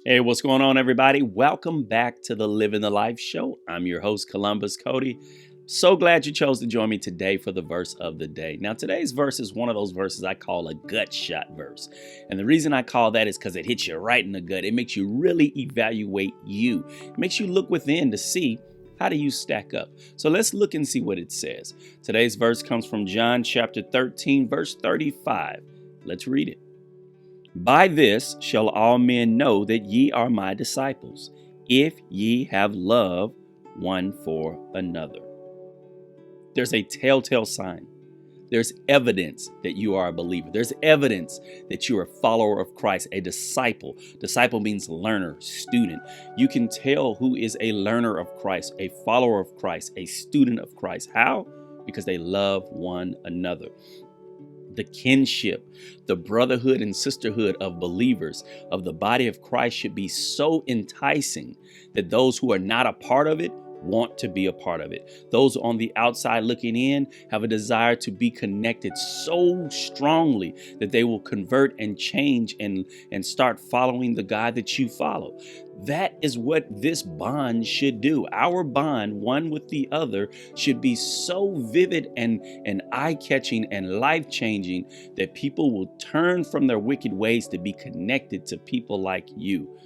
Hey, what's going on, everybody? Welcome back to the Living the Life Show. I'm your host, Columbus Cody. So glad you chose to join me today for the verse of the day. Now, today's verse is one of those verses I call a gut shot verse. And the reason I call that is because it hits you right in the gut. It makes you really evaluate you, it makes you look within to see how do you stack up. So let's look and see what it says. Today's verse comes from John chapter 13, verse 35. Let's read it. By this shall all men know that ye are my disciples, if ye have love one for another. There's a telltale sign. There's evidence that you are a believer. There's evidence that you are a follower of Christ, a disciple. Disciple means learner, student. You can tell who is a learner of Christ, a follower of Christ, a student of Christ. How? Because they love one another. The kinship, the brotherhood and sisterhood of believers of the body of Christ should be so enticing that those who are not a part of it want to be a part of it. Those on the outside looking in have a desire to be connected so strongly that they will convert and change and start following the God that you follow. That is what this bond should do. Our bond, one with the other, should be so vivid and eye-catching and life-changing that people will turn from their wicked ways to be connected to people like you.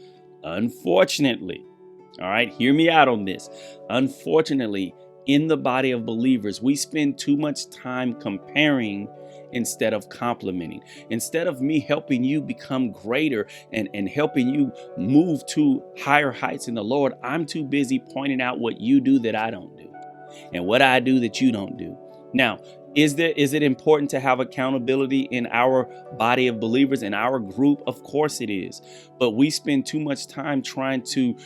Unfortunately, all right, hear me out on this. Unfortunately, in the body of believers, we spend too much time comparing instead of complimenting. Instead of me helping you become greater and helping you move to higher heights in the Lord, I'm too busy pointing out what you do that I don't do and what I do that you don't do. Now, is it important to have accountability in our body of believers, in our group? Of course it is. But we spend too much time trying to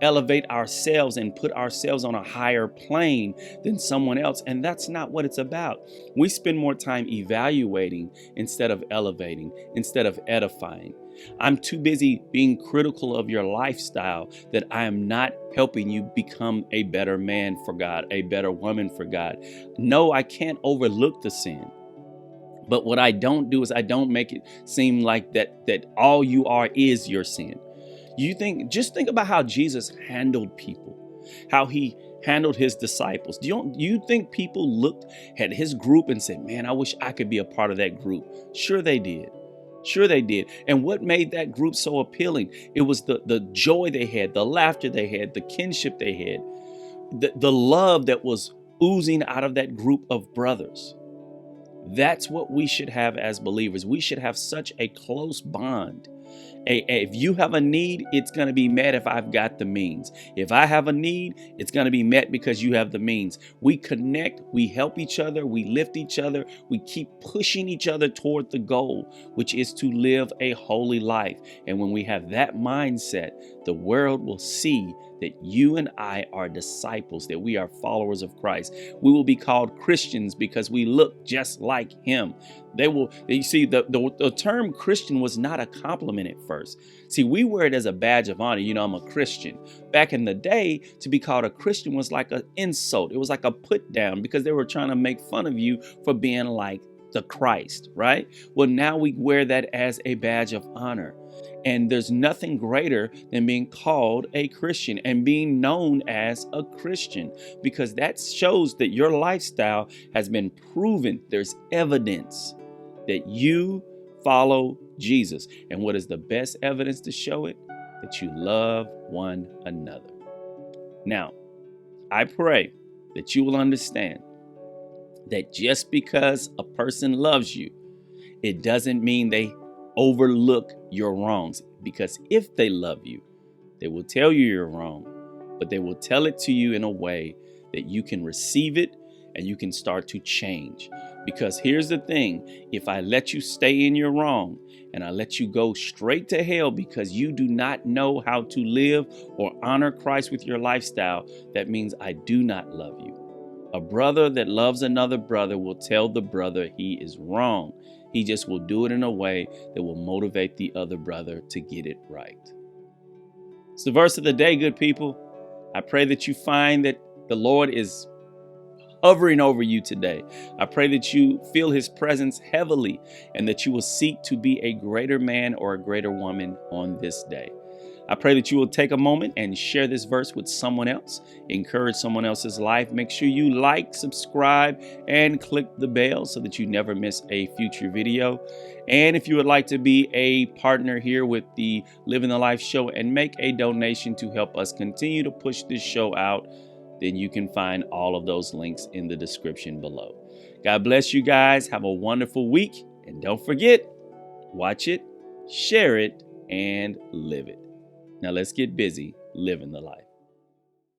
elevate ourselves and put ourselves on a higher plane than someone else. And that's not what it's about. We spend more time evaluating instead of elevating, instead of edifying. I'm too busy being critical of your lifestyle that I am not helping you become a better man for God, a better woman for God. No, I can't overlook the sin. But what I don't do is I don't make it seem like that all you are is your sin. Just think about how Jesus handled people, how he handled his disciples. Do you think people looked at his group and said, man, I wish I could be a part of that group? Sure they did. Sure they did. And what made that group so appealing? It was the joy they had, the laughter they had, the kinship they had, the love that was oozing out of that group of brothers. That's what we should have as believers. We should have such a close bond. If you have a need, it's going to be met if I've got the means. If I have a need, it's going to be met because you have the means. We connect, we help each other, we lift each other, we keep pushing each other toward the goal, which is to live a holy life. And when we have that mindset, the world will see that you and I are disciples, that we are followers of Christ. We will be called Christians because we look just like him. You see, the term Christian was not a compliment at first. See, we wear it as a badge of honor. I'm a Christian. Back in the day, to be called a Christian was like an insult. It was like a put down because they were trying to make fun of you for being like the Christ, right? Well, now we wear that as a badge of honor. And there's nothing greater than being called a Christian and being known as a Christian, because that shows that your lifestyle has been proven. There's evidence that you follow Jesus. And what is the best evidence to show it? That you love one another. Now, I pray that you will understand that just because a person loves you, it doesn't mean they overlook your wrongs. Because if they love you, they will tell you you're wrong, but they will tell it to you in a way that you can receive it and you can start to change. Because here's the thing, if I let you stay in your wrong and I let you go straight to hell because you do not know how to live or honor Christ with your lifestyle, that means I do not love you. A brother that loves another brother will tell the brother he is wrong. He just will do it in a way that will motivate the other brother to get it right. It's the verse of the day, good people. I pray that you find that the Lord is hovering over you today. I pray that you feel his presence heavily and that you will seek to be a greater man or a greater woman on this day. I pray that you will take a moment and share this verse with someone else, encourage someone else's life. Make sure you like, subscribe, and click the bell so that you never miss a future video. And if you would like to be a partner here with the Living the Life show and make a donation to help us continue to push this show out, then you can find all of those links in the description below. God bless you guys. Have a wonderful week. And don't forget, watch it, share it, and live it. Now let's get busy living the life.